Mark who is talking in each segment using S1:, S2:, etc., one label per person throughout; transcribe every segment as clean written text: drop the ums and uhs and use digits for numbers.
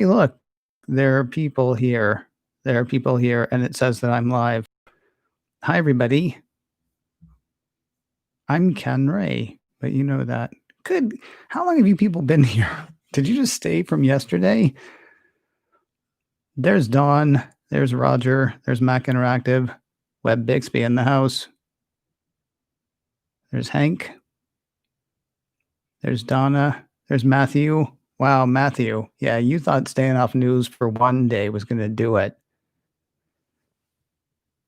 S1: Hey, look, there are people here. There are people here, and it says that I'm live. Hi, everybody. I'm Ken Ray, but you know that. Good. How long have you people been here? Did you just stay from yesterday? There's Dawn. There's Roger. There's Mac Interactive. Web Bixby in the house. There's Hank. There's Donna. There's Matthew. Wow, Matthew. Yeah, you thought staying off news for one day was going to do it.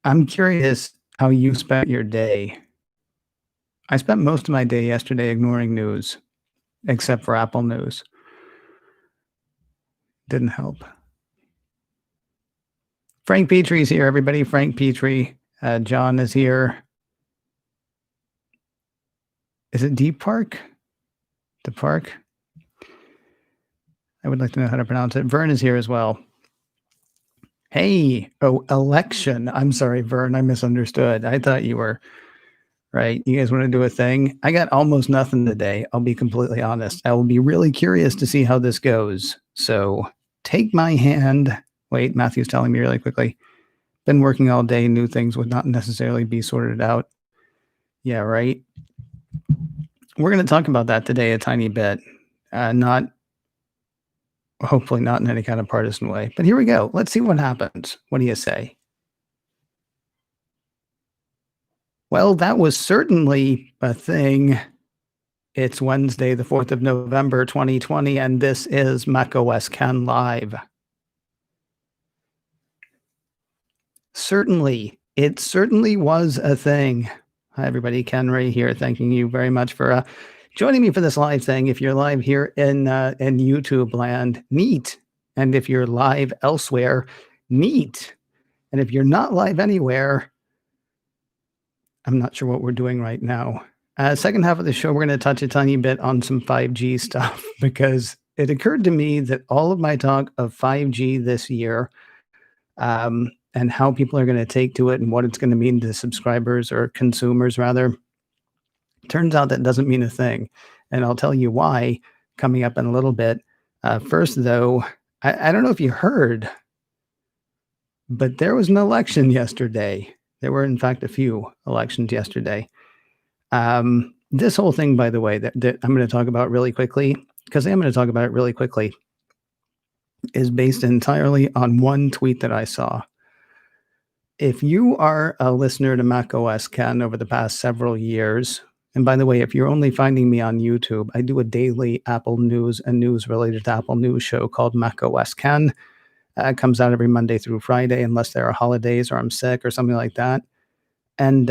S1: I'm curious how you spent your day. I spent most of my day yesterday ignoring news, except for Apple News. Didn't help. Frank Petrie's here, everybody. Frank Petrie. John is here. Is it Deep Park? The Park? I would like to know how to pronounce it. Vern is here as well. Hey, election. I'm sorry, Vern. I misunderstood. I thought you were right. You guys want to do a thing? I got almost nothing today. I'll be completely honest. I will be really curious to see how this goes. So take my hand. Wait, Matthew's telling me really quickly. Been working all day. New things would not necessarily be sorted out. Yeah, right. We're going to talk about that today a tiny bit. Hopefully not in any kind of partisan way. But here we go. Let's see what happens. What do you say? Well, that was certainly a thing. It's Wednesday, the 4th of November, 2020, and this is macOS Ken Live. It certainly was a thing. Hi, everybody. Ken Ray here. Thanking you very much for joining me for this live thing. If you're live here in YouTube land, neat. And if you're live elsewhere, neat. And if you're not live anywhere, I'm not sure what we're doing right now. Second half of the show, we're going to touch a tiny bit on some 5G stuff because it occurred to me that all of my talk of 5G this year and how people are going to take to it and what it's going to mean to subscribers or consumers, rather, turns out that doesn't mean a thing. And I'll tell you why coming up in a little bit. First, though, I don't know if you heard, but there was an election yesterday. There were, in fact, a few elections yesterday. This whole thing, by the way, that I'm going to talk about really quickly, because I'm going to talk about it really quickly, is based entirely on one tweet that I saw. If you are a listener to macOS Ken over the past several years, and by the way, if you're only finding me on YouTube, I do a daily Apple News and news related to Apple News show called macOS Ken. It comes out every Monday through Friday, unless there are holidays or I'm sick or something like that. And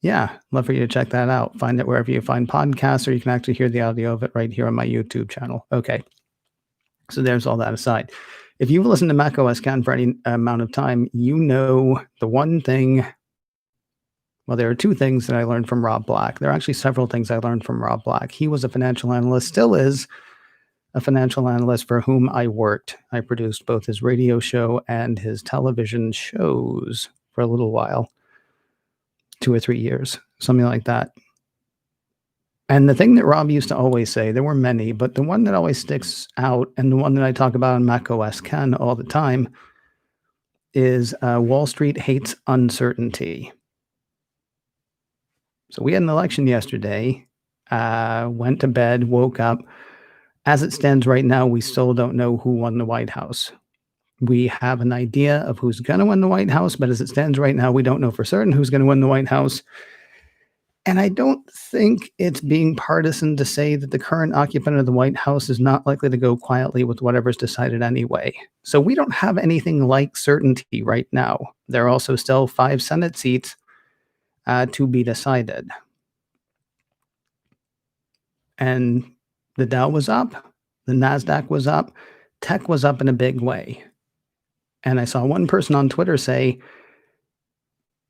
S1: yeah, love for you to check that out. Find it wherever you find podcasts, or you can actually hear the audio of it right here on my YouTube channel. Okay, so there's all that aside. If you've listened to macOS Ken for any amount of time, you know the one thing. Well, there are two things that I learned from Rob Black. There are actually several things I learned from Rob Black. He was a financial analyst, still is a financial analyst for whom I worked. I produced both his radio show and his television shows for a little while, 2 or 3 years, something like that. And the thing that Rob used to always say, there were many, but the one that always sticks out, and the one that I talk about on macOS Ken all the time, is Wall Street hates uncertainty. So we had an election yesterday, went to bed, woke up. As it stands right now, we still don't know who won the White House. We have an idea of who's going to win the White House, but as it stands right now, we don't know for certain who's going to win the White House. And I don't think it's being partisan to say that the current occupant of the White House is not likely to go quietly with whatever's decided anyway. So we don't have anything like certainty right now. There are also still 5 Senate seats to be decided. And the Dow was up, the NASDAQ was up, tech was up in a big way. And I saw one person on Twitter say,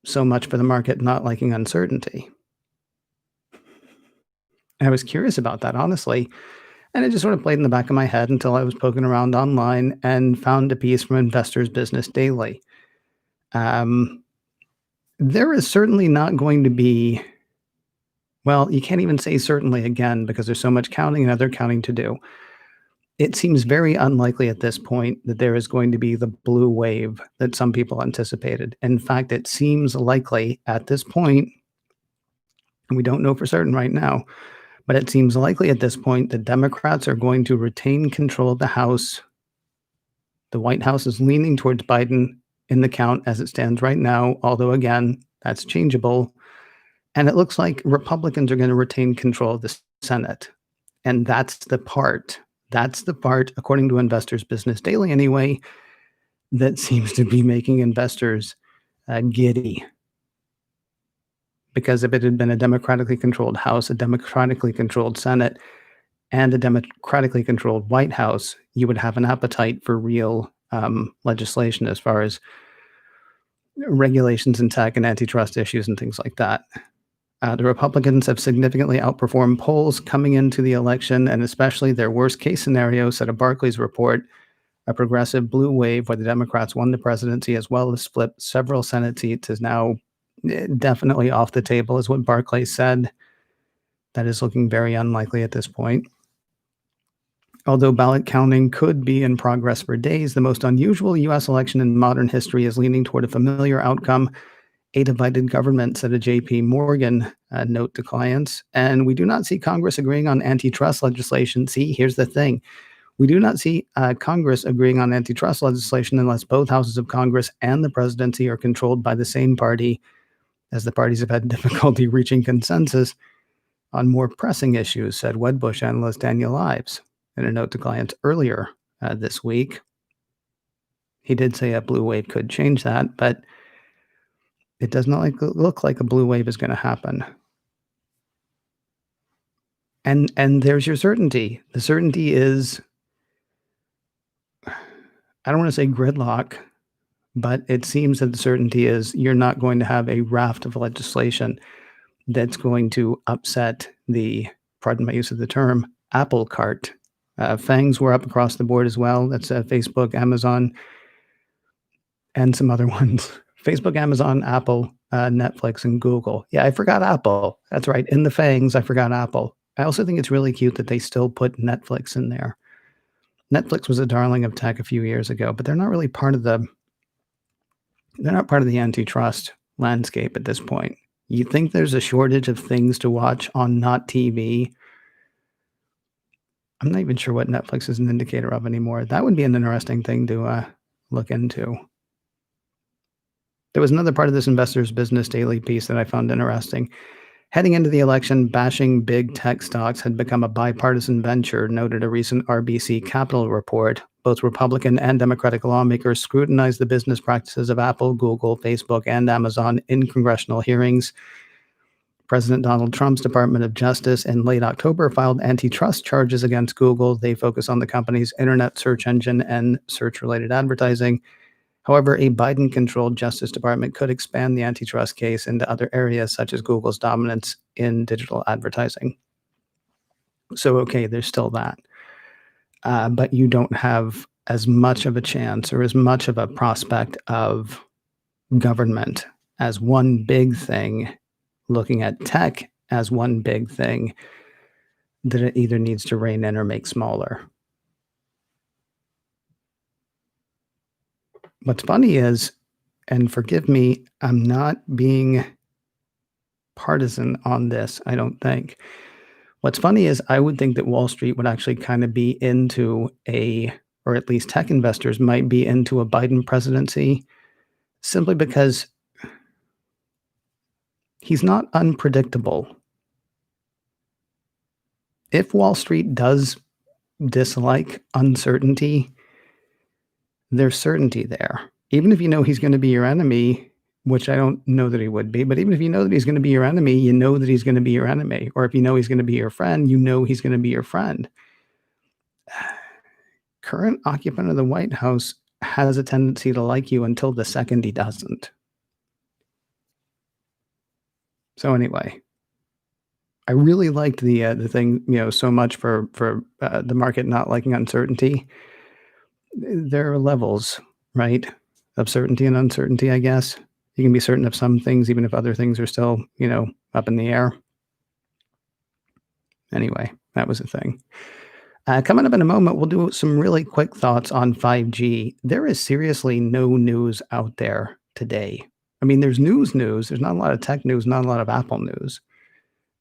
S1: so much for the market not liking uncertainty. I was curious about that, honestly. And it just sort of played in the back of my head until I was poking around online and found a piece from Investors Business Daily. There is certainly not going to be, well, you can't even say certainly again because there's so much counting and other counting to do. it seems very unlikely at this point that there is going to be the blue wave that some people anticipated. In fact, it seems likely at this point, and we don't know for certain right now, but it seems likely at this point that Democrats are going to retain control of the House. The White House is leaning towards Biden in the count as it stands right now, although again, that's changeable. And it looks like Republicans are going to retain control of the Senate. And that's the part, according to Investors Business Daily anyway, that seems to be making investors giddy. Because if it had been a democratically controlled House, a democratically controlled Senate, and a democratically controlled White House, you would have an appetite for real legislation as far as regulations in tech and antitrust issues and things like that. The Republicans have significantly outperformed polls coming into the election, and especially their worst case scenario, said a Barclays report, a progressive blue wave where the Democrats won the presidency as well as flipped several Senate seats is now definitely off the table, is what Barclays said. That is looking very unlikely at this point. Although ballot counting could be in progress for days, the most unusual U.S. election in modern history is leaning toward a familiar outcome. A divided government, said a J.P. Morgan note to clients. And we do not see Congress agreeing on antitrust legislation. See, here's the thing. We do not see Congress agreeing on antitrust legislation unless both houses of Congress and the presidency are controlled by the same party, as the parties have had difficulty reaching consensus on more pressing issues, said Wedbush analyst Daniel Ives in a note to clients earlier this week. He did say a blue wave could change that, but it does not look like a blue wave is going to happen. And there's your certainty. The certainty is, I don't want to say gridlock, but it seems that the certainty is you're not going to have a raft of legislation that's going to upset the, pardon my use of the term, apple cart. FANGs were up across the board as well. That's Facebook, Amazon, and some other ones. Facebook, Amazon, Apple, Netflix, and Google. Yeah, I forgot Apple. That's right. In the FANGs, I forgot Apple. I also think it's really cute that they still put Netflix in there. Netflix was a darling of tech a few years ago, but they're not really part of the antitrust landscape at this point. You think there's a shortage of things to watch on not TV? I'm not even sure what Netflix is an indicator of anymore. That would be an interesting thing to look into. There was another part of this Investors Business Daily piece that I found interesting. Heading into the election, bashing big tech stocks had become a bipartisan venture, noted a recent RBC Capital report. Both Republican and Democratic lawmakers scrutinized the business practices of Apple, Google, Facebook, and Amazon in congressional hearings. President Donald Trump's Department of Justice in late October filed antitrust charges against Google. They focus on the company's internet search engine and search-related advertising. However, a Biden-controlled Justice Department could expand the antitrust case into other areas, such as Google's dominance in digital advertising. So, okay, there's still that. But you don't have as much of a chance or as much of a prospect of government as one big thing, looking at tech as one big thing that it either needs to rein in or make smaller. What's funny is, and forgive me, I'm not being partisan on this, I don't think. What's funny is I would think that Wall Street would actually kind of be into or at least tech investors might be into a Biden presidency, simply because he's not unpredictable. If Wall Street does dislike uncertainty, there's certainty there. Even if you know he's going to be your enemy, which I don't know that he would be, but even if you know that he's going to be your enemy, you know that he's going to be your enemy. Or if you know he's going to be your friend, you know he's going to be your friend. Current occupant of the White House has a tendency to like you until the second he doesn't. So anyway, I really liked the thing, so much for the market not liking uncertainty. There are levels, right, of certainty and uncertainty, I guess. You can be certain of some things, even if other things are still, up in the air. Anyway, that was a thing. Coming up in a moment, we'll do some really quick thoughts on 5G. There is seriously no news out there today. I mean, there's news. There's not a lot of tech news, not a lot of Apple news.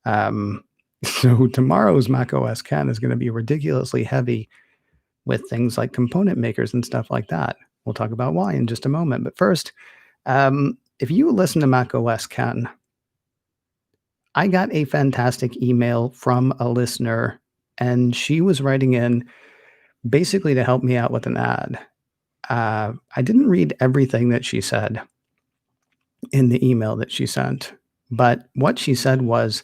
S1: Um, so tomorrow's macOS 10 is going to be ridiculously heavy with things like component makers and stuff like that. We'll talk about why in just a moment. But first, if you listen to macOS 10, I got a fantastic email from a listener, and she was writing in basically to help me out with an ad. I didn't read everything that she said in the email that she sent, but what she said was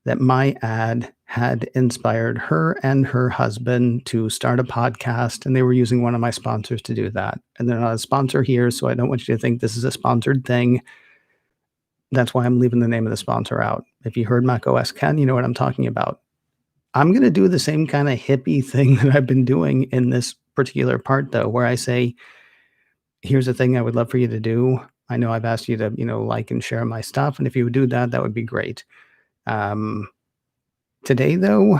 S1: that my ad had inspired her and her husband to start a podcast, and they were using one of my sponsors to do that. And they're not a sponsor here, so I don't want you to think this is a sponsored thing. That's why I'm leaving the name of the sponsor out. If you heard macOS Ken, you know what I'm talking about. I'm going to do the same kind of hippie thing that I've been doing in this particular part, though, where I say, here's a thing I would love for you to do. I know I've asked you to, like and share my stuff. And if you would do that, that would be great. Today, though,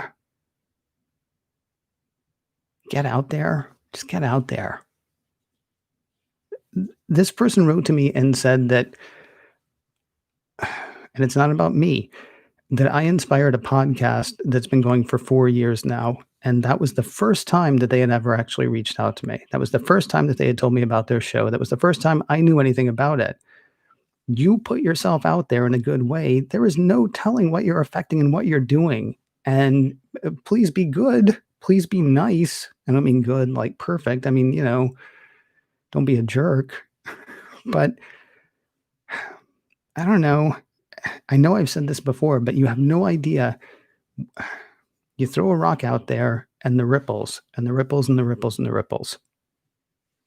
S1: get out there. Just get out there. This person wrote to me and said that, and it's not about me, that I inspired a podcast that's been going for 4 years now. And that was the first time that they had ever actually reached out to me. That was the first time that they had told me about their show. That was the first time I knew anything about it. You put yourself out there in a good way. There is no telling what you're affecting and what you're doing. And please be good. Please be nice. I don't mean good like perfect. I mean, don't be a jerk. But I don't know. I know I've said this before, but you have no idea. You throw a rock out there and the ripples and the ripples and the ripples and the ripples.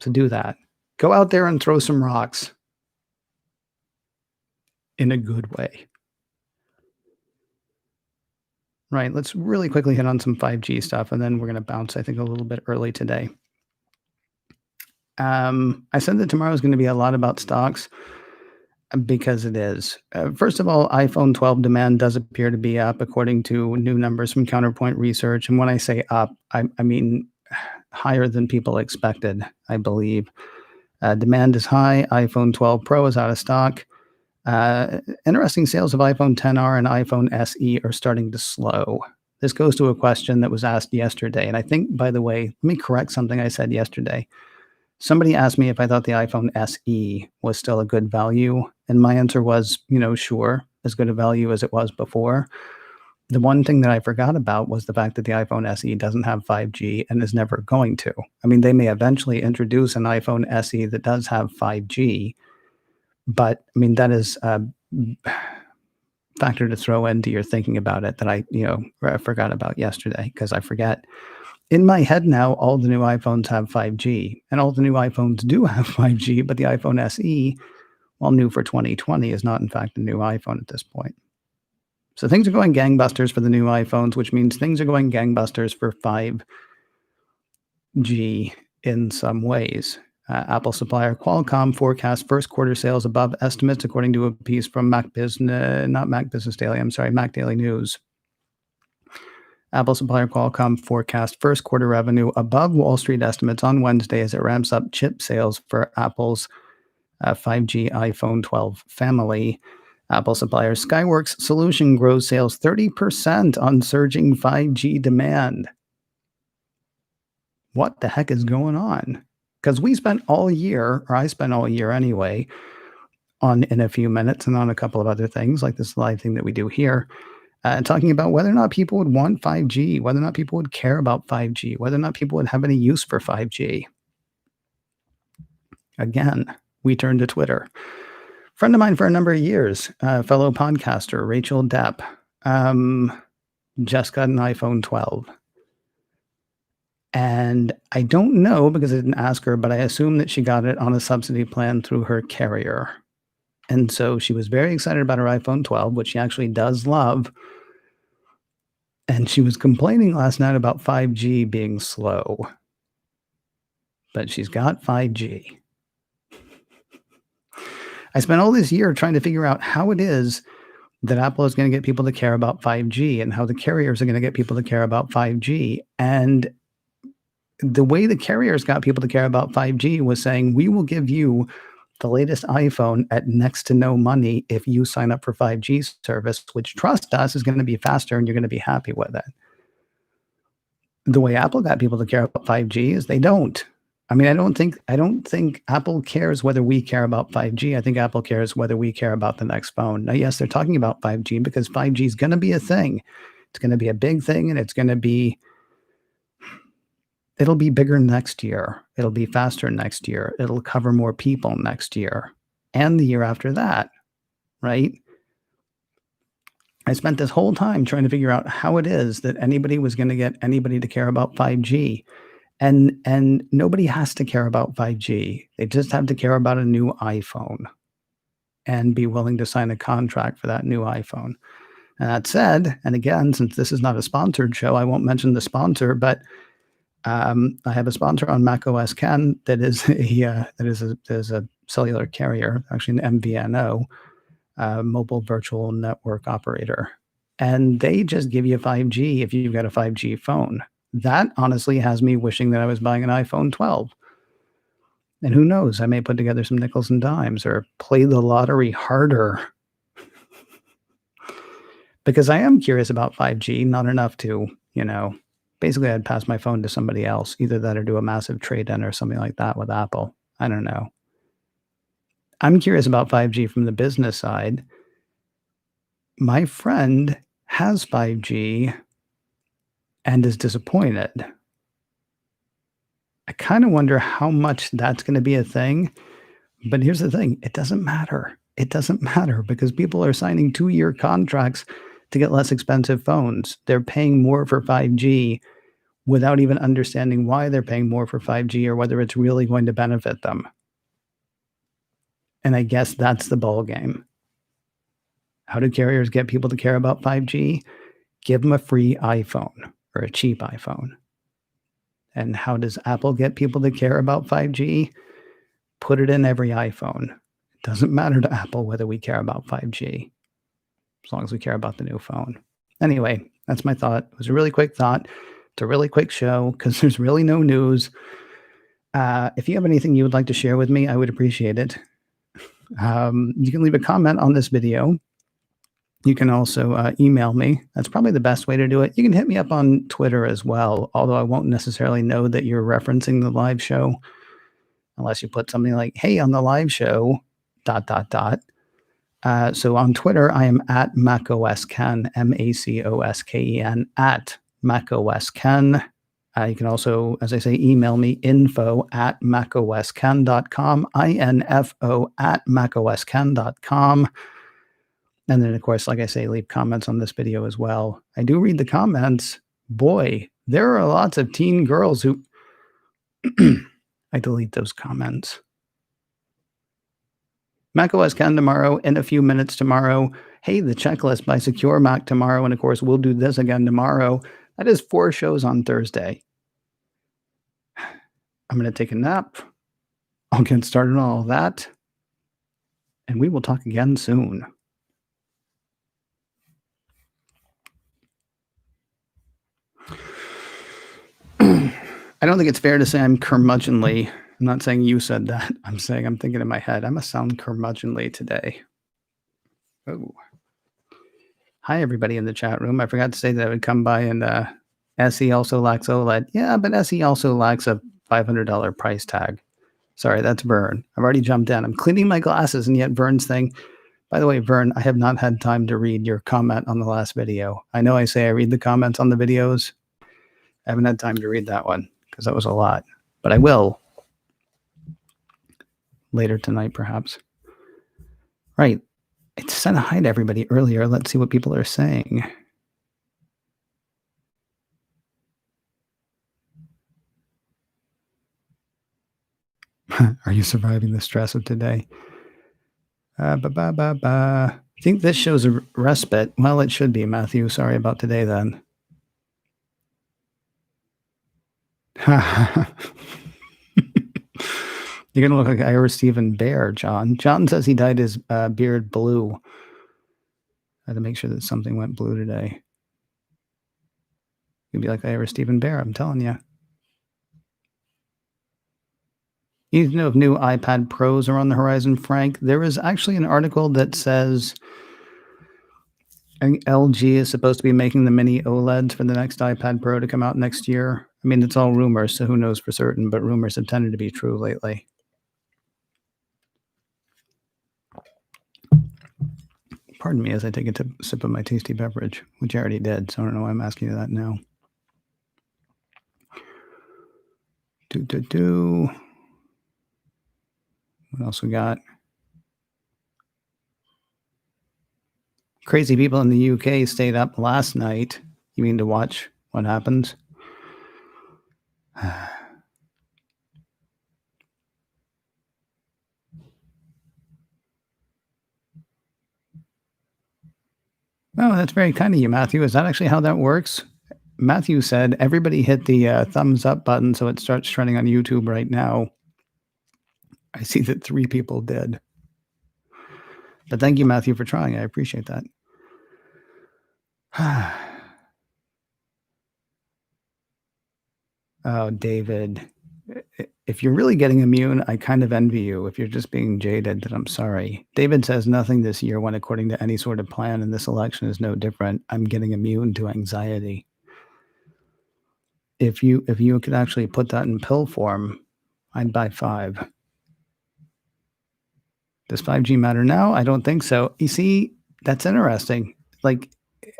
S1: So do that. Go out there and throw some rocks in a good way. Right. Let's really quickly hit on some 5G stuff, and then we're going to bounce, I think, a little bit early today. I said that tomorrow is going to be a lot about stocks. Because it is. First of all, iPhone 12 demand does appear to be up according to new numbers from Counterpoint Research. And when I say up, I mean higher than people expected, I believe. Demand is high. iPhone 12 Pro is out of stock. Interesting, sales of iPhone XR and iPhone SE are starting to slow. This goes to a question that was asked yesterday. And I think, by the way, let me correct something I said yesterday. Somebody asked me if I thought the iPhone SE was still a good value. And my answer was, sure, as good a value as it was before. The one thing that I forgot about was the fact that the iPhone SE doesn't have 5G and is never going to. I mean, they may eventually introduce an iPhone SE that does have 5G, but I mean, that is a factor to throw into your thinking about it that I forgot about yesterday, because I forget. In my head now, all the new iPhones have 5G, and all the new iPhones do have 5G, but the iPhone SE, while new for 2020, is not in fact a new iPhone at this point. So things are going gangbusters for the new iPhones, which means things are going gangbusters for 5G in some ways. Apple supplier Qualcomm forecasts first quarter sales above estimates, according to a piece from Mac Daily News. Apple supplier Qualcomm forecast first quarter revenue above Wall Street estimates on Wednesday as it ramps up chip sales for Apple's 5G iPhone 12 family. Apple supplier Skyworks Solution grows sales 30% on surging 5G demand. What the heck is going on? Because we spent all year, or I spent all year anyway, on In a Few Minutes and on a couple of other things like this live thing that we do here, talking about whether or not people would want 5G, whether or not people would care about 5G, whether or not people would have any use for 5G. Again, we turn to Twitter. Friend of mine for a number of years, fellow podcaster Rachel Depp, just got an iPhone 12. And I don't know because I didn't ask her, but I assume that she got it on a subsidy plan through her carrier. And so she was very excited about her iPhone 12, which she actually does love. And she was complaining last night about 5G being slow. But she's got 5G. I spent all this year trying to figure out how it is that Apple is going to get people to care about 5G and how the carriers are going to get people to care about 5G. And the way the carriers got people to care about 5G was saying, we will give you the latest iPhone at next to no money if you sign up for 5G service, which, trust us, is going to be faster and you're going to be happy with it. The way Apple got people to care about 5G is they don't. I mean, I don't think Apple cares whether we care about 5G. I think Apple cares whether we care about the next phone. Now, yes, they're talking about 5G because 5G is going to be a thing. It's going to be a big thing, and it'll be bigger next year. It'll be faster next year. It'll cover more people next year and the year after that, right? I spent this whole time trying to figure out how it is that anybody was going to get anybody to care about 5G. And nobody has to care about 5G. They just have to care about a new iPhone and be willing to sign a contract for that new iPhone. And that said, and again, since this is not a sponsored show, I won't mention the sponsor, but I have a sponsor on macOS Ken that is a cellular carrier, actually an MVNO, mobile virtual network operator, and they just give you 5G if you've got a 5G phone. That honestly has me wishing that I was buying an iPhone 12. And who knows, I may put together some nickels and dimes or play the lottery harder. Because I am curious about 5G, not enough to, basically I'd pass my phone to somebody else, either that or do a massive trade-in or something like that with Apple. I don't know. I'm curious about 5G from the business side. My friend has 5G and is disappointed. I kind of wonder how much that's going to be a thing. But here's the thing. It doesn't matter. It doesn't matter because people are signing 2-year contracts to get less expensive phones. They're paying more for 5G without even understanding why they're paying more for 5G or whether it's really going to benefit them. And I guess that's the ball game. How do carriers get people to care about 5G? Give them a free iPhone or a cheap iPhone. And how does Apple get people to care about 5G? Put it in every iPhone. It doesn't matter to Apple whether we care about 5G, as long as we care about the new phone. Anyway, that's my thought. It was a really quick thought. It's a really quick show because there's really no news. If you have anything you would like to share with me, I would appreciate it. You can leave a comment on this video. You can also email me. That's probably the best way to do it. You can hit me up on Twitter as well, although I won't necessarily know that you're referencing the live show unless you put something like, hey, on the live show, ... So on Twitter, I am at macOSKen, MACOSKEN, at macOSKen. You can also, as I say, email me info@macosken.com, info@macosken.com. And then, of course, like I say, leave comments on this video as well. I do read the comments. Boy, there are lots of teen girls who... I delete those comments. macOS Ken tomorrow, in a few minutes tomorrow. Hey, the checklist by Secure Mac tomorrow. And of course, we'll do this again tomorrow. That is 4 shows on Thursday. I'm going to take a nap. I'll get started on all that. And we will talk again soon. I don't think it's fair to say I'm curmudgeonly. I'm not saying you said that. I'm saying I'm thinking in my head. I must sound curmudgeonly today. Oh. Hi, everybody in the chat room. I forgot to say that I would come by and SE also lacks OLED. Yeah, but SE also lacks a $500 price tag. Sorry, that's Vern. I've already jumped in. I'm cleaning my glasses, and yet Vern's thing. By the way, Vern, I have not had time to read your comment on the last video. I know I say I read the comments on the videos. I haven't had time to read that one because that was a lot. But I will. Later tonight, perhaps. Right. I said hi to everybody earlier. Let's see what people are saying. Are you surviving the stress of today? I think this shows a respite. Well, it should be, Matthew. Sorry about today, then. You're going to look like Ira Stephen Bear, John. John says he dyed his beard blue. had to make sure that something went blue today. You'd be like I ever Stephen Bear, I'm telling you. You need to know if new iPad Pros are on the horizon, Frank. There is actually an article that says LG is supposed to be making the mini OLEDs for the next iPad Pro to come out next year. I mean, it's all rumors, so who knows for certain, but rumors have tended to be true lately. Pardon me as I take a sip of my tasty beverage, which I already did, so I don't know why I'm asking you that now. What else we got? Crazy people in the UK stayed up last night. You mean to watch what happens? Oh, that's very kind of you, Matthew. Is that actually how that works? Matthew said everybody hit the thumbs up button so it starts trending on YouTube right now. I see that 3 people did. But thank you, Matthew, for trying. I appreciate that. Oh, David. If you're really getting immune, I kind of envy you. If you're just being jaded, then I'm sorry. David says nothing this year went according to any sort of plan, and this election is no different. I'm getting immune to anxiety. If you could actually put that in pill form, I'd buy 5. Does 5G matter now? I don't think so. You see, that's interesting. Like,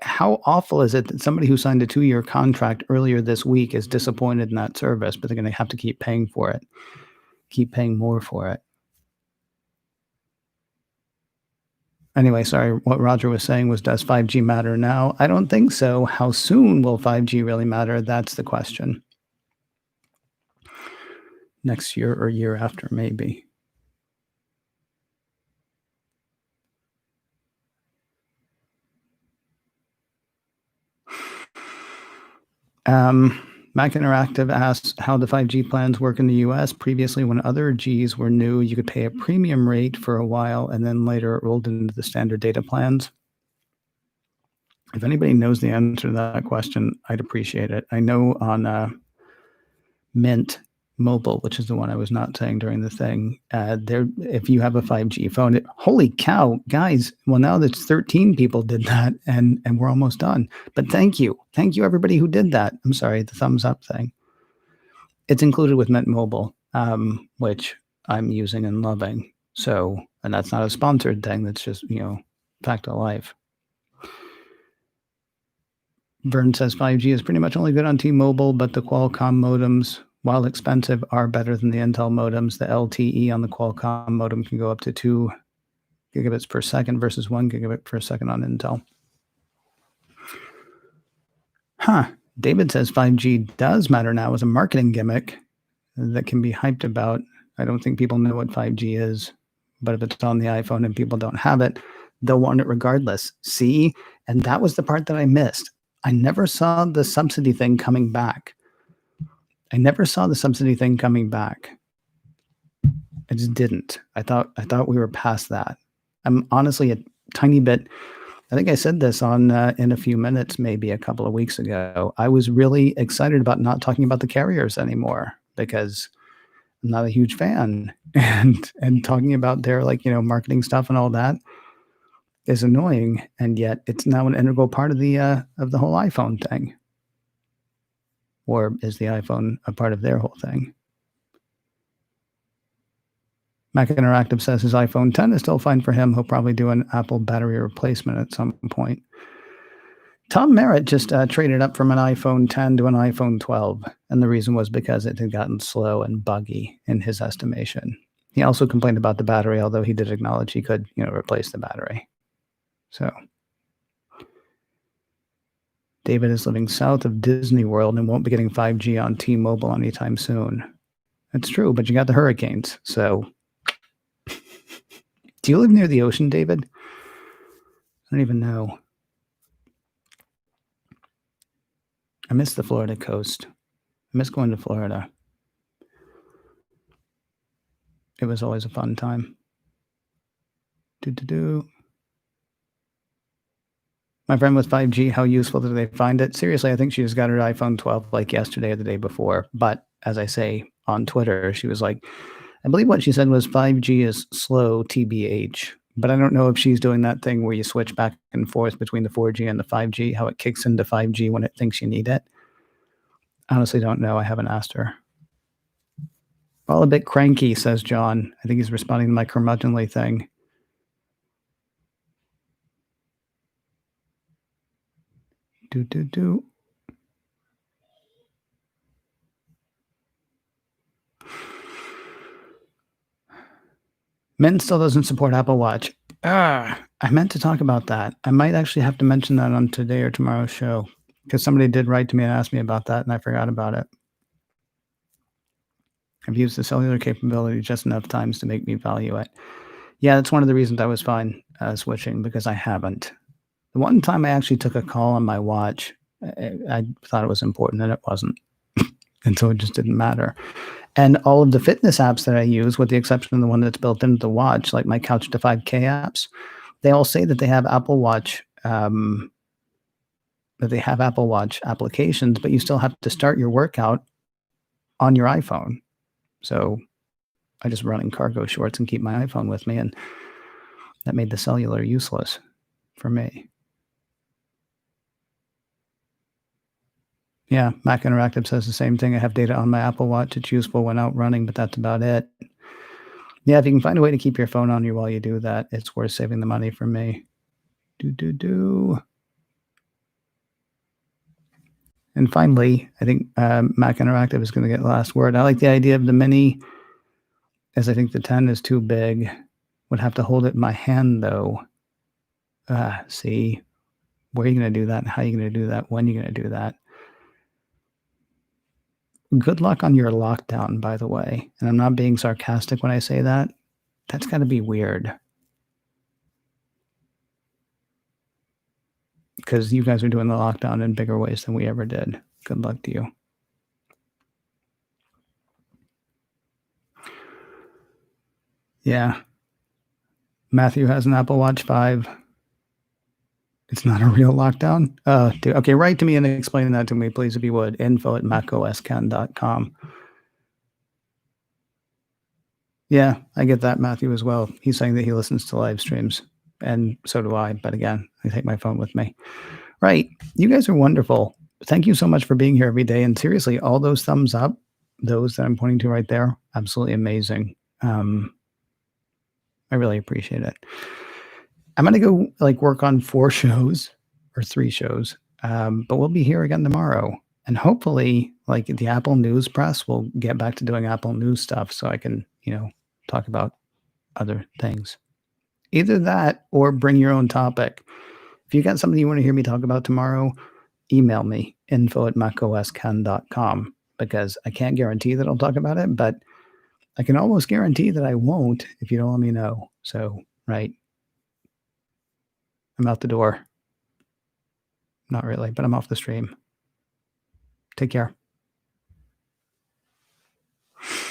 S1: how awful is it that somebody who signed a 2-year contract earlier this week is disappointed in that service, but they're going to have to keep paying for it, keep paying more for it? Anyway, sorry, what Roger was saying was, does 5G matter now? I don't think so. How soon will 5G really matter? That's the question. Next year or year after, maybe. Mac Interactive asks how the 5G plans work in the US. Previously, when other Gs were new, you could pay a premium rate for a while, and then later it rolled into the standard data plans. If anybody knows the answer to that question, I'd appreciate it. I know on Mint Mobile, which is the one I was not saying during the thing, there, if you have a 5G phone, holy cow, guys! Well, now that's 13 people did that, and we're almost done. But thank you everybody who did that. I'm sorry, the thumbs up thing. It's included with Mint Mobile, which I'm using and loving. So, and that's not a sponsored thing. That's just fact of life. Vern says 5G is pretty much only good on T-Mobile, but the Qualcomm modems, while expensive, are better than the Intel modems. The LTE on the Qualcomm modem can go up to 2 gigabits per second versus 1 gigabit per second on Intel. David says 5G does matter now as a marketing gimmick that can be hyped about. I don't think people know what 5G is, but if it's on the iPhone and people don't have it, they'll want it regardless. See? And that was the part that I missed. I never saw the subsidy thing coming back. I just didn't. I thought we were past that. I'm honestly a tiny bit. I think I said this on in a few minutes, maybe a couple of weeks ago. I was really excited about not talking about the carriers anymore because I'm not a huge fan, and talking about their marketing stuff and all that is annoying, and yet it's now an integral part of the whole iPhone thing. Or is the iPhone a part of their whole thing? Mac Interactive says his iPhone 10 is still fine for him. He'll probably do an Apple battery replacement at some point. Tom Merritt just traded up from an iPhone 10 to an iPhone 12, and the reason was because it had gotten slow and buggy in his estimation. He also complained about the battery, although he did acknowledge he could, replace the battery. So David is living south of Disney World and won't be getting 5G on T-Mobile anytime soon. That's true, but you got the hurricanes, so. Do you live near the ocean, David? I don't even know. I miss the Florida coast. I miss going to Florida. It was always a fun time. My friend with 5G, how useful do they find it? Seriously, I think she just got her iPhone 12 like yesterday or the day before. But as I say on Twitter, she was like, I believe what she said was 5G is slow, TBH. But I don't know if she's doing that thing where you switch back and forth between the 4G and the 5G, how it kicks into 5G when it thinks you need it. Honestly, don't know. I haven't asked her. All a bit cranky, says John. I think he's responding to my curmudgeonly thing. Do. Mint still doesn't support Apple Watch. I meant to talk about that. I might actually have to mention that on today or tomorrow's show because somebody did write to me and ask me about that, and I forgot about it. I've used the cellular capability just enough times to make me value it. Yeah, that's one of the reasons I was fine switching, because I haven't. The one time I actually took a call on my watch, I thought it was important, and it wasn't. And so it just didn't matter. And all of the fitness apps that I use, with the exception of the one that's built into the watch, like my Couch to 5K apps, they all say that they have Apple Watch, applications, but you still have to start your workout on your iPhone. So I just run in cargo shorts and keep my iPhone with me, and that made the cellular useless for me. Yeah, Mac Interactive says the same thing. I have data on my Apple Watch. It's useful when out running, but that's about it. Yeah, if you can find a way to keep your phone on you while you do that, it's worth saving the money for me. And finally, I think Mac Interactive is going to get the last word. I like the idea of the Mini, as I think the 10 is too big. Would have to hold it in my hand, though. See, where are you going to do that? How are you going to do that? When are you going to do that? Good luck on your lockdown, by the way. And I'm not being sarcastic when I say that. That's got to be weird. Because you guys are doing the lockdown in bigger ways than we ever did. Good luck to you. Yeah. Matthew has an Apple Watch 5. It's not a real lockdown? Dude. Okay, write to me and explain that to me, please, if you would. info@macoscan.com. Yeah, I get that, Matthew, as well. He's saying that he listens to live streams, and so do I. But again, I take my phone with me. Right. You guys are wonderful. Thank you so much for being here every day. And seriously, all those thumbs up, those that I'm pointing to right there, absolutely amazing. I really appreciate it. I'm going to go work on 4 shows or 3 shows, but we'll be here again tomorrow. And hopefully, the Apple News Press will get back to doing Apple News stuff so I can, talk about other things. Either that or bring your own topic. If you got something you want to hear me talk about tomorrow, email me, info@macoscan.com, because I can't guarantee that I'll talk about it, but I can almost guarantee that I won't if you don't let me know. So, right. I'm out the door. Not really, but I'm off the stream. Take care.